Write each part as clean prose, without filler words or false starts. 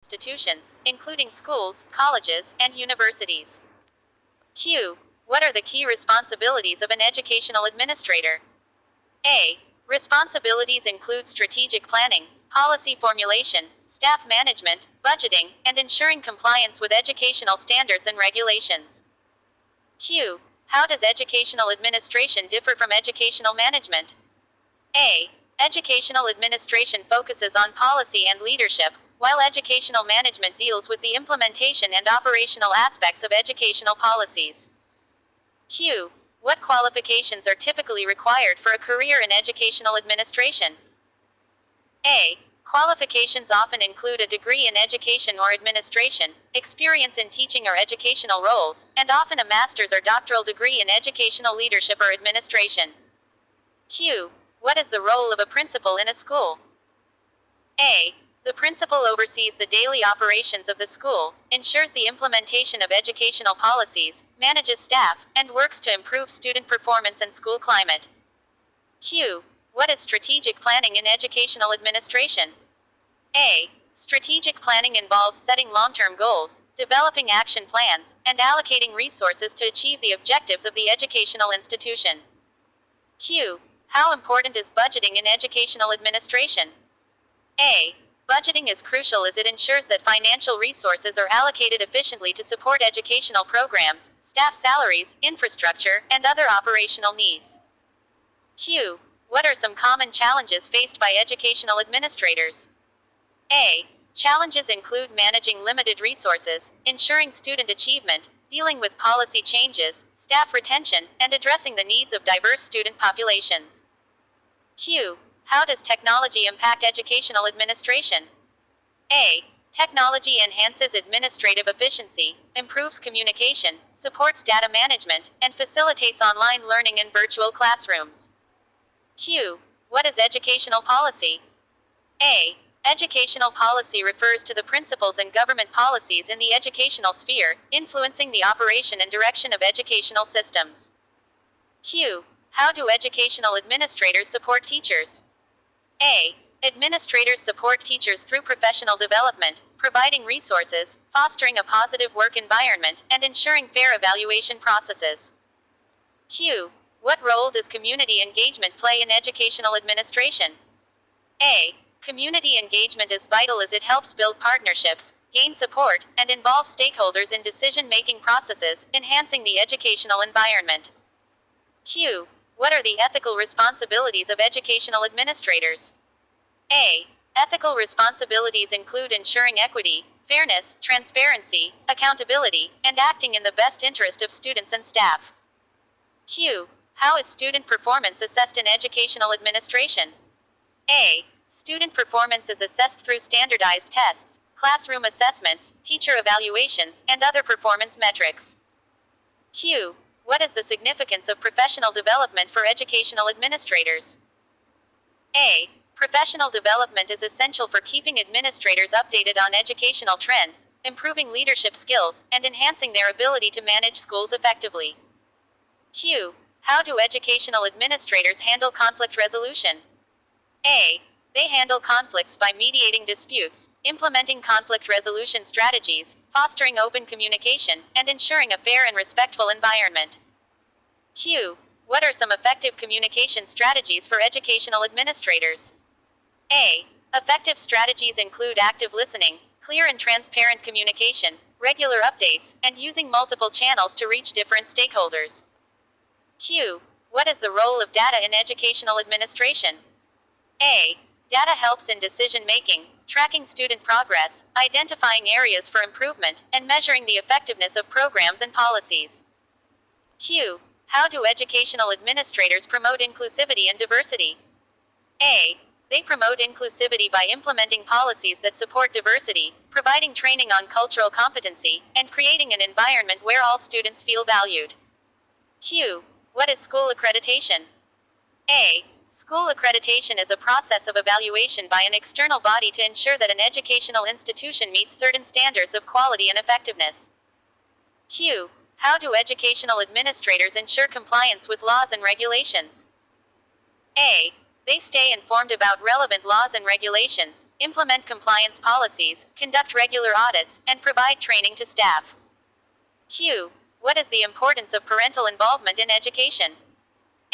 institutions, including schools, colleges, and universities. Q. What are the key responsibilities of an educational administrator? A. Responsibilities include strategic planning, policy formulation, staff management, budgeting, and ensuring compliance with educational standards and regulations. Q. How does educational administration differ from educational management? A. Educational administration focuses on policy and leadership, while educational management deals with the implementation and operational aspects of educational policies. Q. What qualifications are typically required for a career in educational administration? A. Qualifications often include a degree in education or administration, experience in teaching or educational roles, and often a master's or doctoral degree in educational leadership or administration. Q. What is the role of a principal in a school? A. The principal oversees the daily operations of the school, ensures the implementation of educational policies, manages staff, and works to improve student performance and school climate. Q. What is strategic planning in educational administration? A. Strategic planning involves setting long-term goals, developing action plans, and allocating resources to achieve the objectives of the educational institution. Q. How important is budgeting in educational administration? A. Budgeting is crucial as it ensures that financial resources are allocated efficiently to support educational programs, staff salaries, infrastructure, and other operational needs. Q. What are some common challenges faced by educational administrators? A. Challenges include managing limited resources, ensuring student achievement, dealing with policy changes, staff retention, and addressing the needs of diverse student populations. Q. How does technology impact educational administration? A. Technology enhances administrative efficiency, improves communication, supports data management, and facilitates online learning in virtual classrooms. Q. What is educational policy? A. Educational policy refers to the principles and government policies in the educational sphere, influencing the operation and direction of educational systems. Q. How do educational administrators support teachers? A. Administrators support teachers through professional development, providing resources, fostering a positive work environment, and ensuring fair evaluation processes. Q. What role does community engagement play in educational administration? A. Community engagement is vital as it helps build partnerships, gain support, and involve stakeholders in decision-making processes, enhancing the educational environment. Q. What are the ethical responsibilities of educational administrators? A. Ethical responsibilities include ensuring equity, fairness, transparency, accountability, and acting in the best interest of students and staff. Q. How is student performance assessed in educational administration? A. Student performance is assessed through standardized tests, classroom assessments, teacher evaluations, and other performance metrics. Q. What is the significance of professional development for educational administrators? A. Professional development is essential for keeping administrators updated on educational trends, improving leadership skills, and enhancing their ability to manage schools effectively. Q. How do educational administrators handle conflict resolution? A. They handle conflicts by mediating disputes, implementing conflict resolution strategies, fostering open communication, and ensuring a fair and respectful environment. Q. What are some effective communication strategies for educational administrators? A. Effective strategies include active listening, clear and transparent communication, regular updates, and using multiple channels to reach different stakeholders. Q. What is the role of data in educational administration? A. Data helps in decision making, tracking student progress, identifying areas for improvement, and measuring the effectiveness of programs and policies. Q. How do educational administrators promote inclusivity and diversity? A. They promote inclusivity by implementing policies that support diversity, providing training on cultural competency, and creating an environment where all students feel valued. Q. What is school accreditation? A. School accreditation is a process of evaluation by an external body to ensure that an educational institution meets certain standards of quality and effectiveness. Q. How do educational administrators ensure compliance with laws and regulations? A. They stay informed about relevant laws and regulations, implement compliance policies, conduct regular audits, and provide training to staff. Q. What is the importance of parental involvement in education?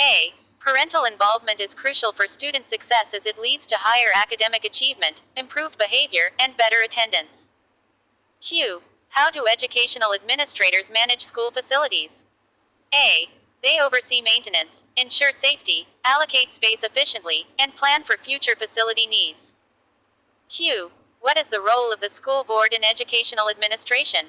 A. Parental involvement is crucial for student success as it leads to higher academic achievement, improved behavior, and better attendance. Q. How do educational administrators manage school facilities? A. They oversee maintenance, ensure safety, allocate space efficiently, and plan for future facility needs. Q. What is the role of the school board in educational administration?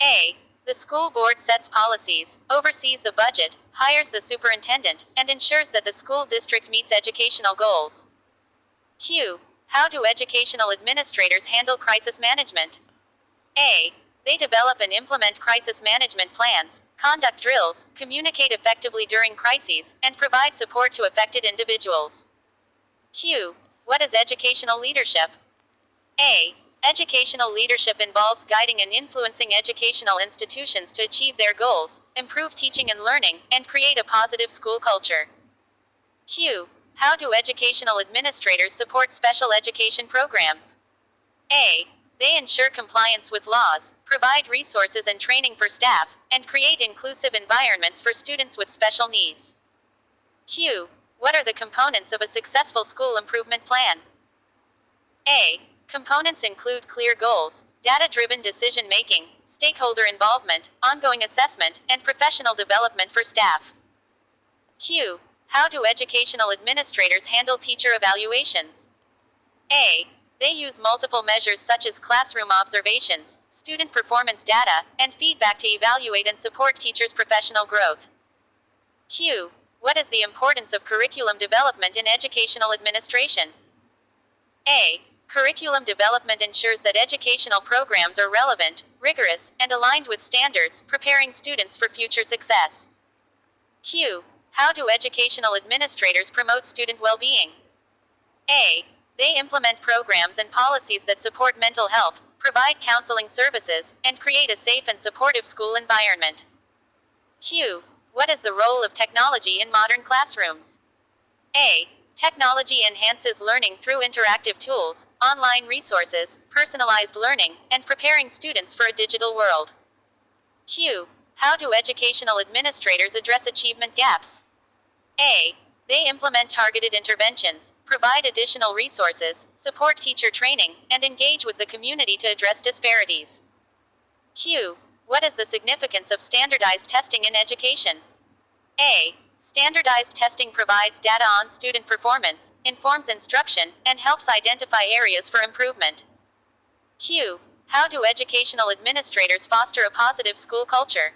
A. The school board sets policies, oversees the budget, hires the superintendent, and ensures that the school district meets educational goals. Q. How do educational administrators handle crisis management? A. They develop and implement crisis management plans, conduct drills, communicate effectively during crises, and provide support to affected individuals. Q. What is educational leadership? A. Educational leadership involves guiding and influencing educational institutions to achieve their goals, improve teaching and learning, and create a positive school culture. Q. How do educational administrators support special education programs? A. They ensure compliance with laws, provide resources and training for staff, and create inclusive environments for students with special needs. Q. What are the components of a successful school improvement plan? A. Components include clear goals, data-driven decision-making, stakeholder involvement, ongoing assessment, and professional development for staff. Q. How do educational administrators handle teacher evaluations? A. They use multiple measures such as classroom observations, student performance data, and feedback to evaluate and support teachers' professional growth. Q. What is the importance of curriculum development in educational administration? A. Curriculum development ensures that educational programs are relevant, rigorous, and aligned with standards, preparing students for future success. Q. How do educational administrators promote student well-being? A. They implement programs and policies that support mental health, provide counseling services, and create a safe and supportive school environment. Q. What is the role of technology in modern classrooms? A. Technology enhances learning through interactive tools, online resources, personalized learning, and preparing students for a digital world. Q. How do educational administrators address achievement gaps? A. They implement targeted interventions, provide additional resources, support teacher training, and engage with the community to address disparities. Q. What is the significance of standardized testing in education? A. Standardized testing provides data on student performance, informs instruction, and helps identify areas for improvement. Q. How do educational administrators foster a positive school culture?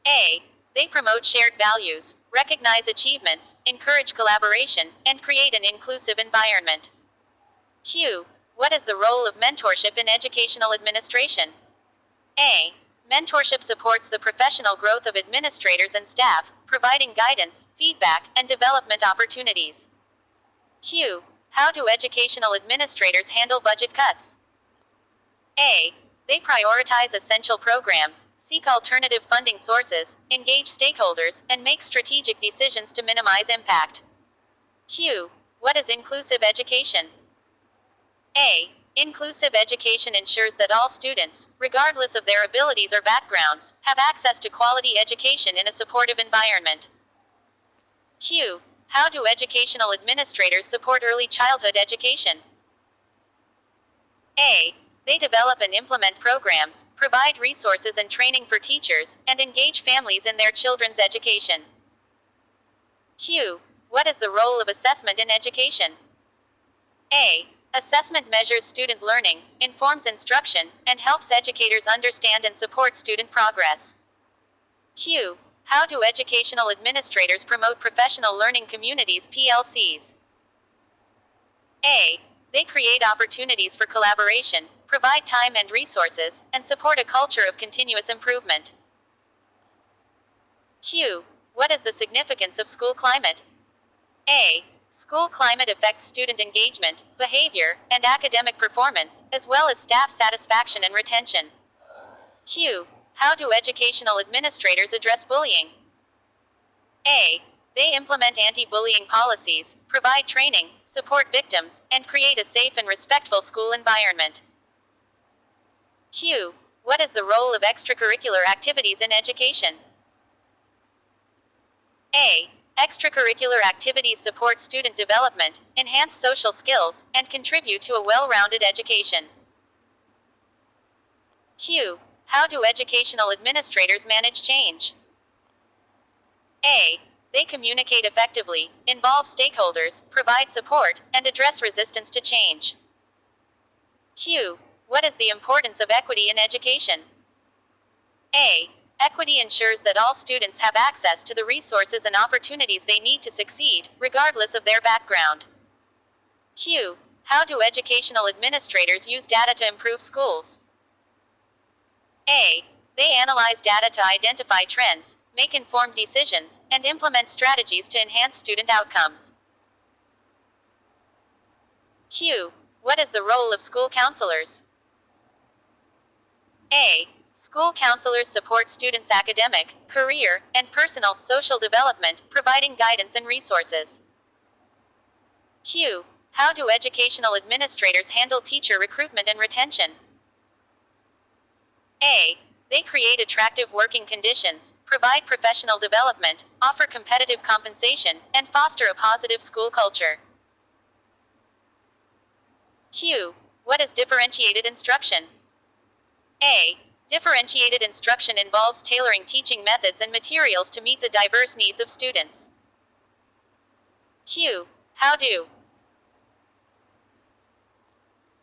A. They promote shared values, recognize achievements, encourage collaboration, and create an inclusive environment. Q. What is the role of mentorship in educational administration? A. Mentorship supports the professional growth of administrators and staff, providing guidance, feedback, and development opportunities. Q. How do educational administrators handle budget cuts? A. They prioritize essential programs, seek alternative funding sources, engage stakeholders, and make strategic decisions to minimize impact. Q. What is inclusive education? A. Inclusive education ensures that all students, regardless of their abilities or backgrounds, have access to quality education in a supportive environment. Q. How do educational administrators support early childhood education? A. They develop and implement programs, provide resources and training for teachers, and engage families in their children's education. Q. What is the role of assessment in education? A. Assessment measures student learning, informs instruction, and helps educators understand and support student progress. Q. How do educational administrators promote professional learning communities (PLCs)? A. They create opportunities for collaboration, provide time and resources, and support a culture of continuous improvement. Q. What is the significance of school climate? A. School climate affects student engagement, behavior, and academic performance, as well as staff satisfaction and retention. Q. How do educational administrators address bullying? A. They implement anti-bullying policies, provide training, support victims, and create a safe and respectful school environment. Q. What is the role of extracurricular activities in education? A. Extracurricular activities support student development, enhance social skills, and contribute to a well-rounded education. Q. How do educational administrators manage change? A. They communicate effectively, involve stakeholders, provide support, and address resistance to change. Q. What is the importance of equity in education? A. Equity ensures that all students have access to the resources and opportunities they need to succeed, regardless of their background. Q. How do educational administrators use data to improve schools? A. They analyze data to identify trends, make informed decisions, and implement strategies to enhance student outcomes. Q. What is the role of school counselors? A. School counselors support students' academic, career, and personal, social development, providing guidance and resources. Q. How do educational administrators handle teacher recruitment and retention? A. They create attractive working conditions, provide professional development, offer competitive compensation, and foster a positive school culture. Q. What is differentiated instruction? A. Differentiated instruction involves tailoring teaching methods and materials to meet the diverse needs of students. Q. How do